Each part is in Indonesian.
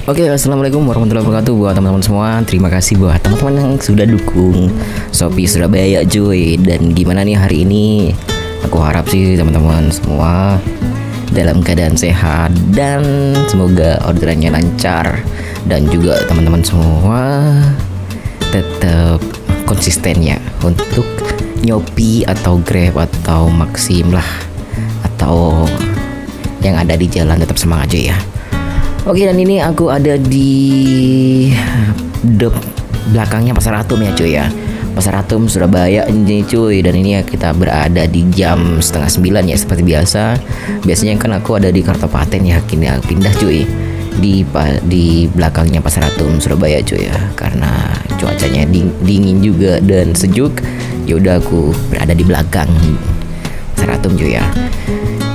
Oke, assalamualaikum warahmatullahi wabarakatuh buat teman-teman semua. Terima kasih buat teman-teman yang sudah dukung Shopee Surabaya cuy. Dan gimana nih hari ini? Aku harap sih teman-teman semua dalam keadaan sehat dan semoga orderannya lancar. Dan juga teman-teman semua tetap konsisten ya untuk Shopee atau Grab atau Maxim lah, atau yang ada di jalan tetap semangat aja ya. Oke, dan ini aku ada di belakangnya Pasar Atom ya cuy ya. Pasar Atom Surabaya ini cuy. Dan ini ya kita berada di jam 8:30 ya seperti biasa. Biasanya kan aku ada di Kartopaten ya. Kini aku pindah cuy di belakangnya Pasar Atom Surabaya cuy ya. Karena cuacanya dingin juga dan sejuk. Ya udah aku berada di belakang Pasar Atom cuy ya.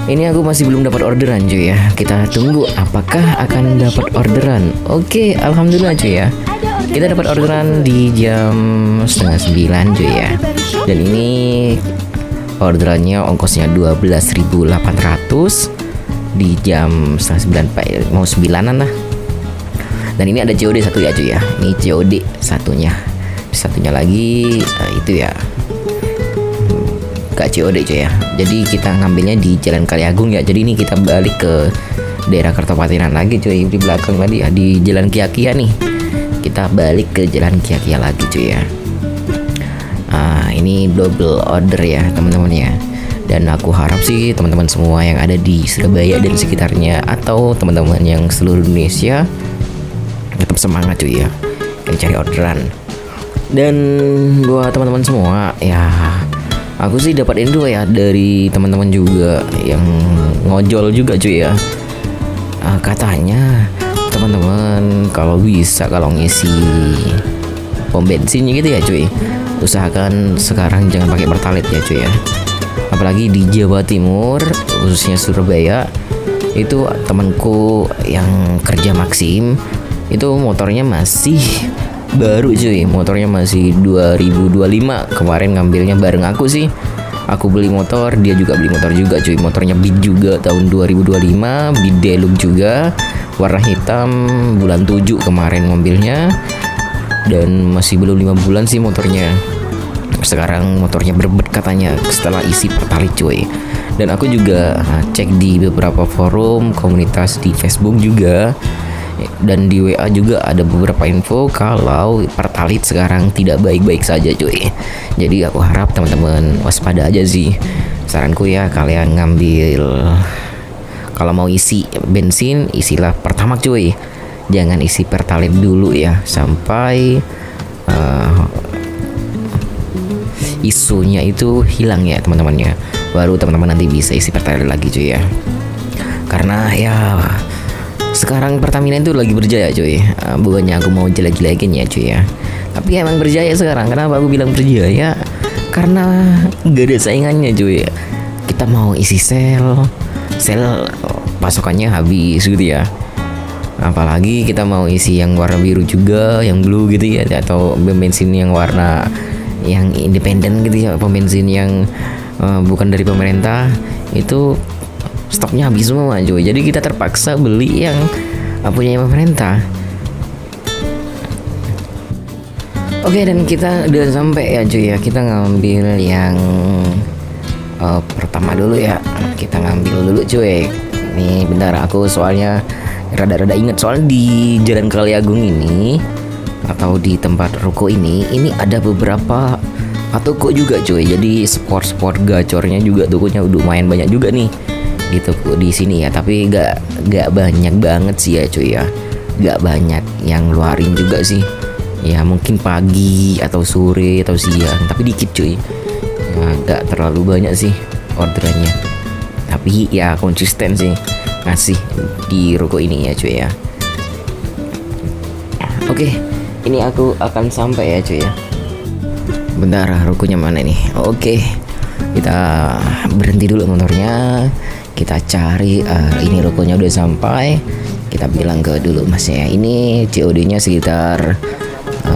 Ini aku masih belum dapat orderan cuy ya. Kita tunggu apakah akan dapat orderan. Oke, alhamdulillah cuy ya. Kita dapat orderan di jam 8:30 cuy ya. Dan ini orderannya ongkosnya 12.800 di jam 8:30 mau 9-an lah. Dan ini ada COD satu ya cuy ya. Ini COD satunya lagi itu ya. Gak COD cuy ya. Jadi kita ngambilnya di Jalan Kaliagung ya. Jadi ini kita balik ke daerah Kertopatenan lagi cuy. Di belakang tadi ya, di Jalan Kia-Kia nih. Kita balik ke Jalan Kia-Kia lagi cuy ya. Ini double order ya teman-teman ya. Dan aku harap sih teman-teman semua yang ada di Surabaya dan sekitarnya, atau teman-teman yang seluruh Indonesia tetap semangat cuy ya, yang cari orderan. Dan buat teman-teman semua ya, aku sih dapat info ya dari teman-teman juga yang ngojol juga cuy ya. Katanya teman-teman kalau bisa kalau ngisi pom bensin gitu ya cuy, usahakan sekarang jangan pakai Pertalite ya cuy ya. Apalagi di Jawa Timur khususnya Surabaya, itu temanku yang kerja Maxim itu motornya masih baru cuy, motornya masih 2025. Kemarin ngambilnya bareng aku sih. Aku beli motor, dia juga beli motor juga cuy. Motornya Beat juga tahun 2025, Beat Deluxe juga, warna hitam, bulan 7 kemarin ngambilnya. Dan masih belum 5 bulan sih motornya. Sekarang motornya berbet katanya setelah isi Pertalite cuy. Dan aku juga cek di beberapa forum komunitas di Facebook juga, dan di WA juga ada beberapa info kalau Pertalite sekarang tidak baik-baik saja cuy. Jadi aku harap teman-teman waspada aja sih. Saranku ya, kalian ngambil kalau mau isi bensin, isilah Pertamax cuy. Jangan isi Pertalite dulu ya sampai isunya itu hilang ya teman-temannya. Baru teman-teman nanti bisa isi Pertalite lagi cuy ya. Karena ya sekarang Pertamina itu lagi berjaya cuy. Bukannya aku mau jelek-jelekin ya cuy ya, tapi emang berjaya sekarang. Kenapa aku bilang berjaya? Karena gak ada saingannya cuy. Kita mau isi sel pasokannya habis gitu ya. Apalagi kita mau isi yang warna biru juga, yang blue gitu ya, atau bensin yang warna yang independen gitu ya, bensin yang bukan dari pemerintah, itu stoknya habis semua cuy. Jadi kita terpaksa beli yang punya pemerintah. Oke, dan kita udah sampai ya cuy ya. Kita ngambil yang pertama dulu ya. Kita ngambil dulu cuy. Nih bentar, aku soalnya rada-rada inget. Soalnya di Jalan Kaliagung ini atau di tempat ruko ini ada beberapa toko juga cuy. Jadi sport gacornya juga tokonya udah lumayan banyak juga nih gitu di sini ya. Tapi gak banyak banget sih ya cuy ya. Gak banyak yang ngeluarin juga sih. Ya mungkin pagi atau sore atau siang, tapi dikit cuy. Gak terlalu banyak sih orderannya. Tapi ya konsisten sih ngasih di ruko ini ya cuy ya. Oke, ini aku akan sampai ya cuy ya. Bentar, rukonya mana nih? Oke, kita berhenti dulu motornya. Kita cari, ini rukonya udah sampai. Kita bilang ke dulu masnya, ini COD-nya sekitar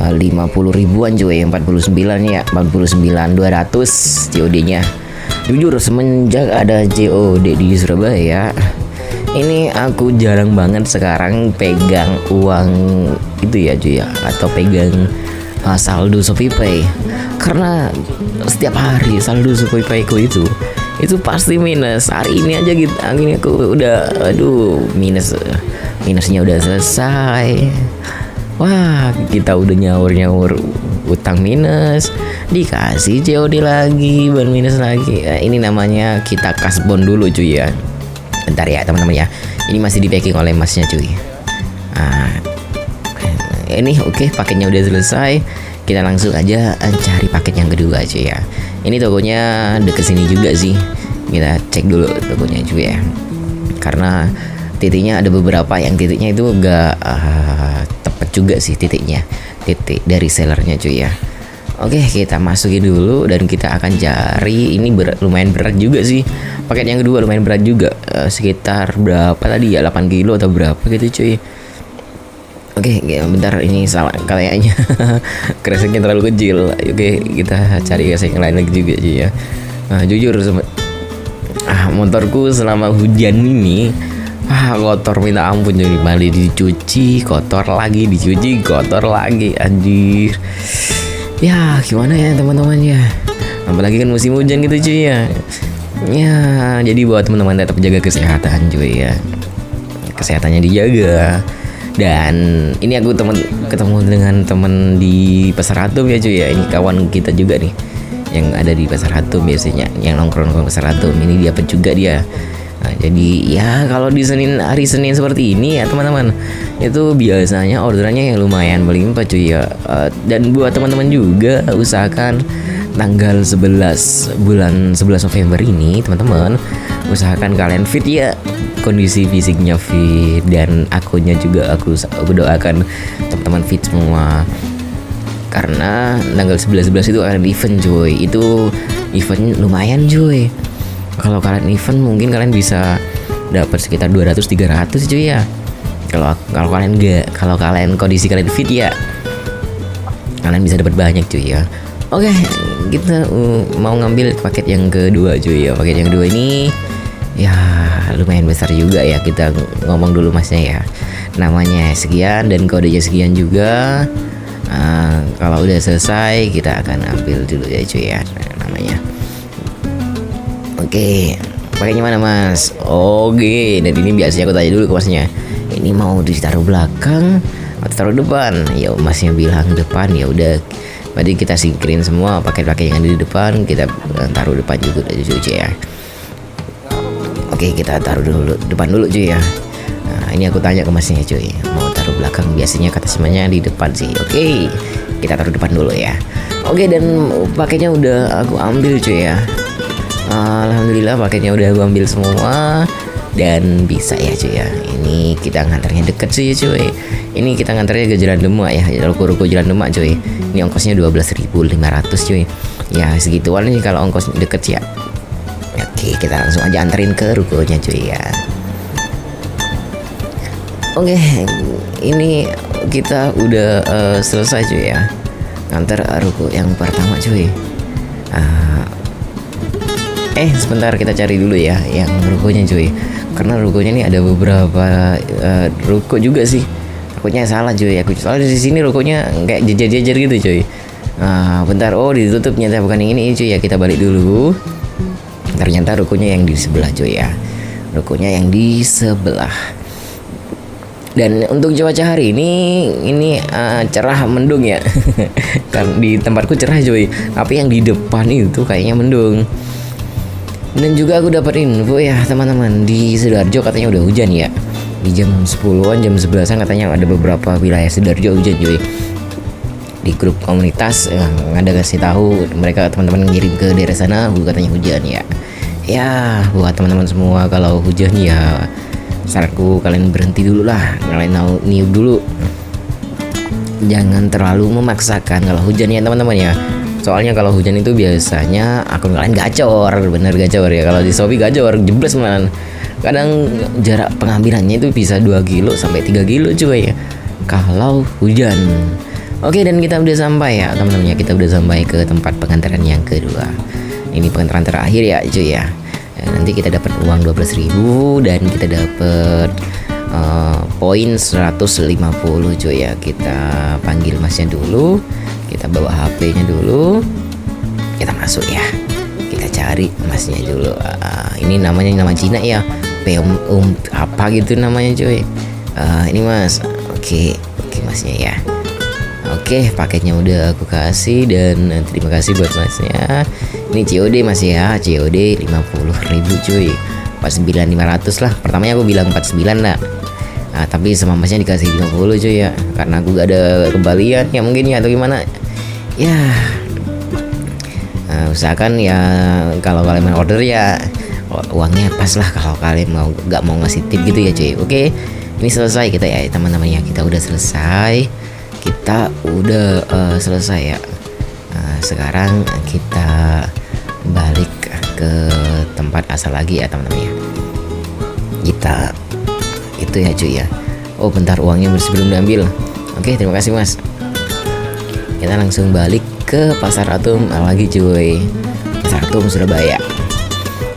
50 ribuan cuy, 49 ya, 49.200 COD-nya. Jujur semenjak ada COD di Surabaya Ini aku jarang banget sekarang pegang uang itu ya cuy ya, atau pegang saldo ShopeePay, karena setiap hari saldo ShopeePay ku itu pasti minus. Hari ini aja gitu, ini aku udah minusnya udah selesai. Wah, kita udah nyaur utang minus, dikasih COD lagi, ban minus lagi. Ini namanya kita kasbon dulu cuy ya. Bentar ya teman-teman ya, ini masih di packing oleh masnya cuy. Ini oke, paketnya udah selesai. Kita langsung aja cari paket yang kedua cuy ya. Ini tokonya deket sini juga sih. Kita cek dulu tokonya cuy ya, karena titiknya ada beberapa yang titiknya itu gak tepat juga sih titik dari sellernya cuy ya. Oke, kita masukin dulu dan kita akan cari. Ini lumayan berat juga sih. Paket yang kedua lumayan berat juga, sekitar berapa tadi ya, 8 kilo atau berapa gitu cuy. Oke, bentar, ini salah kayaknya. Kreseknya terlalu kecil. Oke, kita cari kresek yang lain lagi juga cuy ya. Jujur motorku selama hujan ini kotor minta ampun cuy. Mali dicuci, kotor lagi, dicuci, kotor lagi, anjir. Ya gimana ya teman-teman ya, apalagi kan musim hujan gitu cuy ya. Ya jadi buat teman-teman tetap jaga kesehatan cuy ya, kesehatannya dijaga. Dan ini aku ketemu dengan teman di Pasar Hatum ya cuy ya. Ini kawan kita juga nih yang ada di Pasar Hatum biasanya, yang nongkrong Pasar Hatum. Ini dia juga dia. Nah, jadi ya kalau di hari Senin seperti ini ya teman-teman, itu biasanya orderannya yang lumayan melimpah cuy ya. Dan buat teman-teman juga usahakan tanggal 11 bulan 11 November ini teman-teman, usahakan kalian fit ya, kondisi fisiknya fit, dan akunnya juga aku doakan teman-teman fit semua, karena tanggal 11 itu akan event cuy. Itu event lumayan cuy. Kalau kalian event mungkin kalian bisa dapat sekitar 200-300 cuy ya. Kalau kalian kondisi kalian fit ya, kalian bisa dapat banyak cuy ya. Oke, kita mau ngambil paket yang kedua cuy ya. Paket yang kedua ini ya lumayan besar juga ya. Kita ngomong dulu masnya ya, namanya sekian dan kodenya sekian juga. Kalau udah selesai kita akan ambil dulu ya cuy ya namanya. Oke, paketnya mana mas? Oke, dan ini biasanya aku tanya dulu ke masnya, ini mau ditaruh belakang atau taruh depan? Ya masnya bilang depan, ya udah, berarti kita singkirin semua paket-paket yang ada di depan, kita taruh depan juga cuy ya. Oke, kita taruh depan dulu cuy ya. Nah, ini aku tanya ke masnya cuy, mau taruh belakang? Biasanya kata semuanya di depan sih. Oke, kita taruh depan dulu ya. Oke, dan paketnya udah aku ambil cuy ya. Alhamdulillah paketnya udah aku ambil semua dan bisa ya cuy ya. Ini kita ngantarnya deket sih cuy. Ini kita ngantarnya ke Jalan Demak ya, ruko Jalan Demak cuy. Ini ongkosnya 12.500 cuy. Ya segituan nih kalau ongkos deket ya. Oke, kita langsung aja anterin ke rukonya cuy ya. Oke, ini kita udah selesai cuy ya, nganter ruko yang pertama cuy. Sebentar, kita cari dulu ya yang rukonya cuy, karena rukonya nih ada beberapa ruko juga sih. Takutnya salah cuy, aku soalnya di sini rukonya kayak jejer-jejer gitu cuy. Bentar, ditutup, ternyata bukan yang ini cuy ya. Kita balik dulu. Ternyata rukonya yang di sebelah cuy ya, rukonya yang di sebelah. Dan untuk cuaca hari ini cerah mendung ya. Kan di tempatku cerah cuy, tapi yang di depan itu kayaknya mendung. Dan juga aku dapat info ya teman-teman, di Sidoarjo katanya udah hujan ya. Di jam 10-an, jam 11-an katanya ada beberapa wilayah Sidoarjo hujan cuy. Di grup komunitas yang ada kasih tahu, mereka teman-teman ngirim ke daerah sana katanya hujan ya. Ya buat teman-teman semua, kalau hujan ya saranku kalian berhenti dulu lah, kalian niup dulu. Jangan terlalu memaksakan kalau hujan ya teman-teman ya. Soalnya kalau hujan itu biasanya akun kalian gacor, bener gacor ya. Kalau di Shopee gacor, jeblos malah. Kadang jarak pengambilannya itu bisa 2 kilo sampai 3 kilo cuy ya, kalau hujan. Oke, dan kita udah sampai ya teman-teman ya. Kita udah sampai ke tempat pengantaran yang kedua. Ini pengantaran terakhir ya cuy ya. Nanti kita dapat uang 12.000 dan kita dapat poin 150 cuy ya. Kita panggil masnya dulu, kita bawa HP-nya dulu, kita masuk ya. Kita cari masnya dulu. Ini namanya nama Cina ya, apa gitu namanya cuy. Ini mas, oke masnya ya. Oke, paketnya udah aku kasih dan terima kasih buat masnya. Ini COD mas ya, COD 50.000 cuy. 49.500 lah. Pertamanya aku bilang 49 lah. Nah, tapi sama masnya dikasih 50 cuy ya. Karena aku gak ada kembalian ya mungkin ya atau gimana. Ya. Usahakan ya kalau kalian mau order ya uangnya pas lah kalau kalian gak mau ngasih tip gitu ya cuy. Oke. Ini selesai kita ya teman-teman ya. Kita udah selesai. Kita udah selesai ya. Sekarang kita balik ke tempat asal lagi ya teman-teman ya. Kita itu ya cuy ya. Oh bentar, uangnya belum diambil. Oke, terima kasih mas. Kita langsung balik ke Pasar Atom lagi cuy. Pasar Atom Surabaya.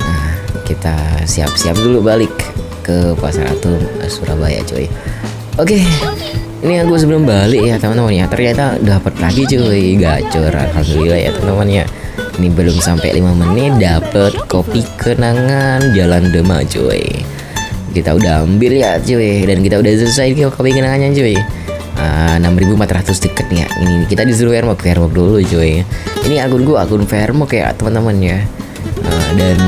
Nah, kita siap-siap dulu balik ke Pasar Atom Surabaya cuy. Oke. Ini aku sebelum balik ya teman-teman ya, ternyata dapat lagi cuy gacor, alhamdulillah ya teman-teman ya. Ini belum sampai 5 menit dapat kopi kenangan Jalan Demak cuy. Kita udah ambil ya cuy dan kita udah selesai kopi kenangannya cuy. 6.400 tiket ya. Ini kita disuruh Fairmok dulu cuy. Ini akun gua akun Fairmok ya teman-teman ya. Dan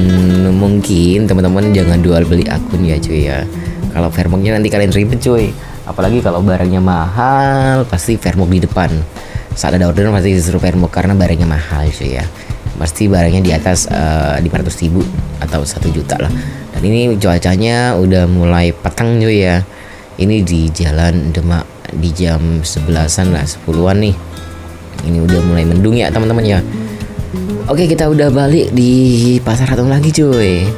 mungkin teman-teman jangan jual beli akun ya cuy ya. Kalau Fairmoknya nanti kalian ribet cuy. Apalagi kalau barangnya mahal pasti Fairmok di depan. Saat ada orderan pasti disuruh Fairmok karena barangnya mahal cuy ya. Pasti barangnya di atas 500.000 atau 1 juta lah. Dan ini cuacanya udah mulai petang cuy ya. Ini di Jalan Demak di jam 11-an lah, 10-an nih. Ini udah mulai mendung ya teman-teman ya. Oke, kita udah balik di Pasar Atom lagi cuy.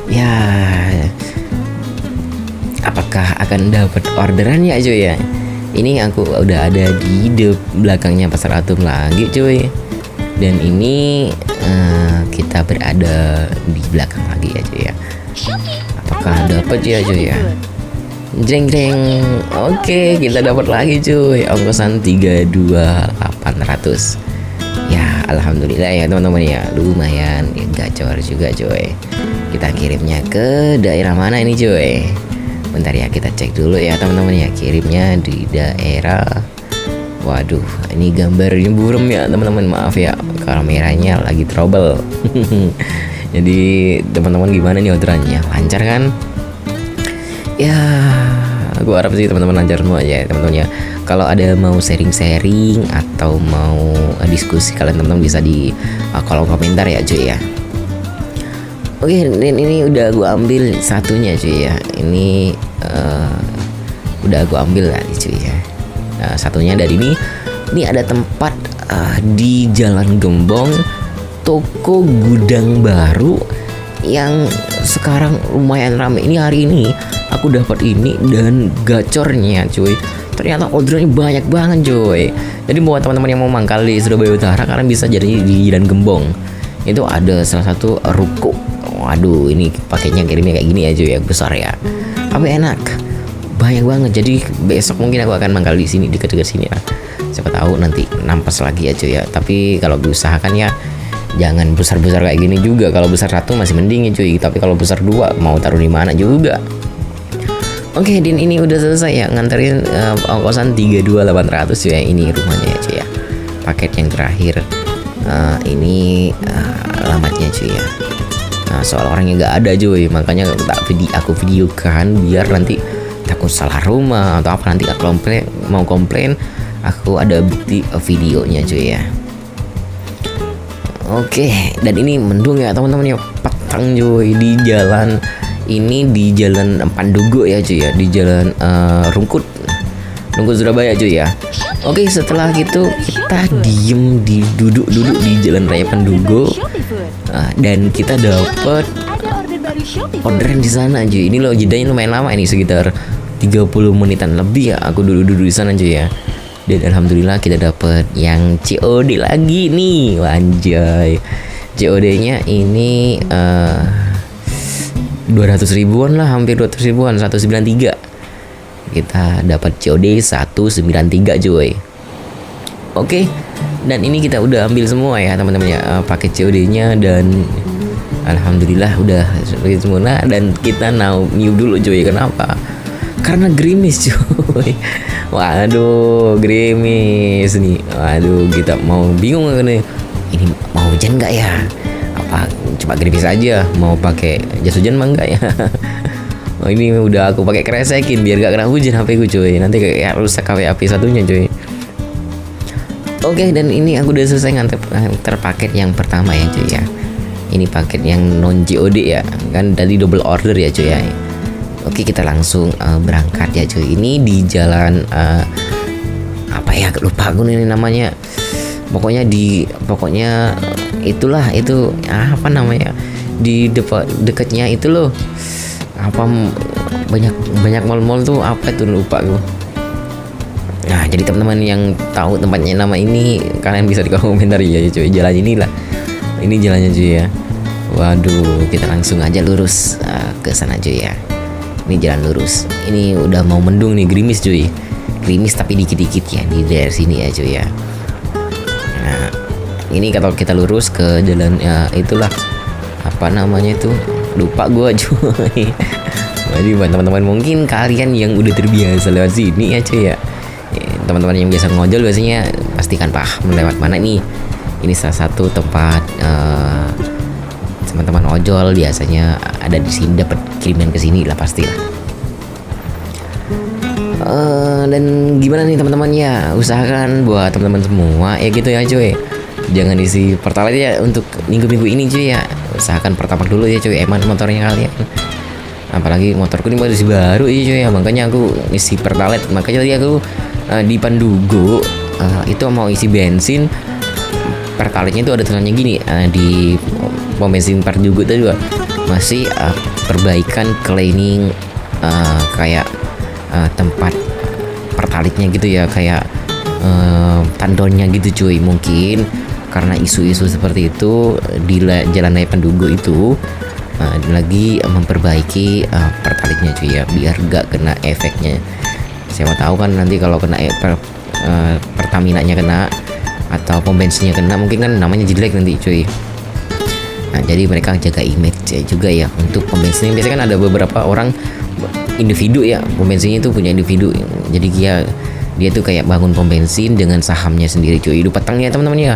Ya, apakah akan dapat orderan ya cuy ya? Ini aku udah ada di belakangnya Pasar Atom lagi cuy. Dan ini kita berada di belakang lagi ya cuy ya. Apakah dapat ya cuy ya? Jreng. Oke, kita dapat lagi cuy. Ongkosan 32.800. Ya, alhamdulillah ya teman-teman ya. Lumayan ya, gacor juga cuy. Kita kirimnya ke daerah mana ini cuy? Bentar ya, kita cek dulu ya teman-teman ya. Kirimnya di daerah, waduh, ini gambarnya buram ya teman-teman, maaf ya kameranya lagi trouble. Jadi teman-teman gimana nih orderannya, lancar kan? Ya, aku harap sih teman-teman lancar semua ya teman-teman ya. Kalau ada mau sharing-sharing atau mau diskusi, kalian teman-teman bisa di kolom komentar ya cuy ya. Oke, ini udah gue ambil satunya cuy ya. Ini udah gue ambil lah cuy ya. Nah, satunya dari ini ada tempat di Jalan Gembong, toko gudang baru yang sekarang lumayan ramai. Ini hari ini aku dapat ini dan gacornya cuy. Ternyata orderannya banyak banget cuy. Jadi buat teman-teman yang mau mangkal di Surabaya Utara, kalian bisa jadi di Jalan Gembong. Itu ada salah satu ruko. Waduh, ini paketnya kirimnya kayak gini ya cuy ya, besar ya. Tapi enak. Banyak banget. Jadi besok mungkin aku akan mangkal di sini, dekat-dekat sini ya. Siapa tahu nanti nampas lagi ya cuy ya. Tapi kalau diusahakan ya jangan besar-besar kayak gini juga. Kalau besar satu masih mending ya cuy. Tapi kalau besar dua mau taruh di mana juga. Oke, Din ini udah selesai ya nganterin ongkosan 32.800 ya. Ini rumahnya ya cuy ya. Paket yang terakhir. Ini alamatnya cuy ya. Nah, soal orangnya gak ada cuy, makanya aku videokan biar nanti takut salah rumah atau apa, nanti aku mau komplain aku ada bukti videonya cuy ya. Oke, dan ini mendung ya teman-teman ya, petang cuy di jalan ini, di Jalan Pandugo ya cuy ya, di Jalan Rungkut Surabaya cuy ya. Oke, setelah gitu kita duduk di Jalan Raya Pandugo dan kita dapat orderan di sana cuy. Ini loh jedanya lumayan lama, ini sekitar 30 menitan lebih ya aku duduk di sana cuy ya. Dan alhamdulillah kita dapat yang COD lagi nih, anjay. COD-nya ini 200 ribuan lah, hampir 200 ribuan, 193. Kita dapat COD 193 cuy. Oke, dan ini kita udah ambil semua ya teman-teman ya, paket COD-nya, dan alhamdulillah udah semua. Dan kita new dulu cuy. Kenapa? Karena gerimis cuy. Waduh, gerimis nih. Waduh, kita mau bingung nih. Ini mau hujan nggak ya? Apa coba gerimis aja? Mau pakai jas hujan mah enggak ya? Oh, ini udah aku pakai kresekin biar gak kena hujan HP ku cuy. Nanti kayak rusak api satunya cuy. Oke, dan ini aku udah selesai nganter paket yang pertama ya cuy ya. Ini paket yang non COD ya. Kan tadi double order ya cuy ya. Oke, kita langsung berangkat ya cuy. Ini di jalan apa ya? Lupa aku nih namanya. Pokoknya itulah itu apa namanya? Di dekatnya itu loh. Apa banyak mall-mall tuh, apa itu lupa gue. Nah, jadi teman-teman yang tahu tempatnya nama ini, kalian bisa di komentar ya cuy. Jalan inilah, ini jalannya cuy ya. Waduh, kita langsung aja lurus ke sana cuy ya. Ini jalan lurus. Ini udah mau mendung nih, gerimis cuy. Gerimis tapi dikit-dikit ya di daerah sini ya cuy ya. Nah, ini kalau kita lurus ke jalan ya, itulah apa namanya itu, lupa gue cuy. Jadi buat teman-teman mungkin kalian yang udah terbiasa lewat sini ya cuy ya, teman-teman yang biasa ngojol biasanya pastikan paham lewat mana nih. Ini salah satu tempat teman-teman ojol biasanya ada di sini, dapat kiriman ke sini lah pastilah. Dan gimana nih teman-teman ya, usahakan buat teman-teman semua ya gitu ya cuy. Jangan isi Pertalite ya untuk minggu-minggu ini cuy ya. Usahakan Pertamax dulu ya cuy, eman motornya kalian. Apalagi motorku ini masih baru ya cuy ya, makanya aku isi Pertalite. Makanya tadi aku di Pandugo itu mau isi bensin, Pertalite-nya itu ada tulisannya gini, di pom bensin Pandugo itu juga masih perbaikan cleaning, kayak tempat Pertalite-nya gitu ya, kayak tandonnya gitu cuy. Mungkin karena isu-isu seperti itu di Jalan Raya Pandugo itu lagi memperbaiki Pertalite-nya cuy ya, biar gak kena efeknya. Siapa tahu kan nanti kalau kena Pertamina-nya kena atau pom bensinnya kena, mungkin kan namanya jelek nanti cuy. Nah, jadi mereka jaga image juga ya untuk pom bensin. Biasanya kan ada beberapa orang individu ya, pom bensinnya itu punya individu. Jadi dia tuh kayak bangun pom bensin dengan sahamnya sendiri cuy. Itu petang ya teman-teman ya.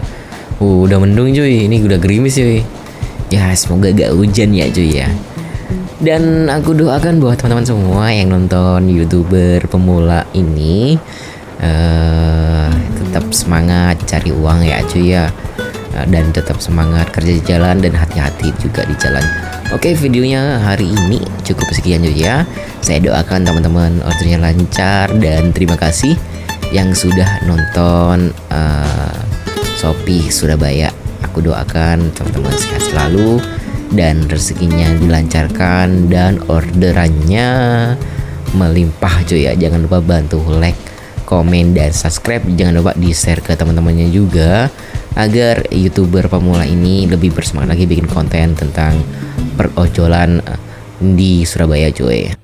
Udah mendung cuy, ini udah gerimis cuy. Ya semoga gak hujan ya cuy ya. Dan aku doakan buat teman-teman semua yang nonton YouTuber pemula ini tetap semangat cari uang ya cuy ya. Dan tetap semangat kerja di jalan dan hati-hati juga di jalan. Oke, videonya hari ini cukup sekian cuy ya. Saya doakan teman-teman ordernya lancar, dan terima kasih yang sudah nonton Shopee Surabaya. Aku doakan teman-teman sehat selalu dan rezekinya dilancarkan dan orderannya melimpah cuy ya. Jangan lupa bantu like, komen, dan subscribe. Jangan lupa di share ke teman-temannya juga agar YouTuber pemula ini lebih bersemangat lagi bikin konten tentang perojolan di Surabaya cuy.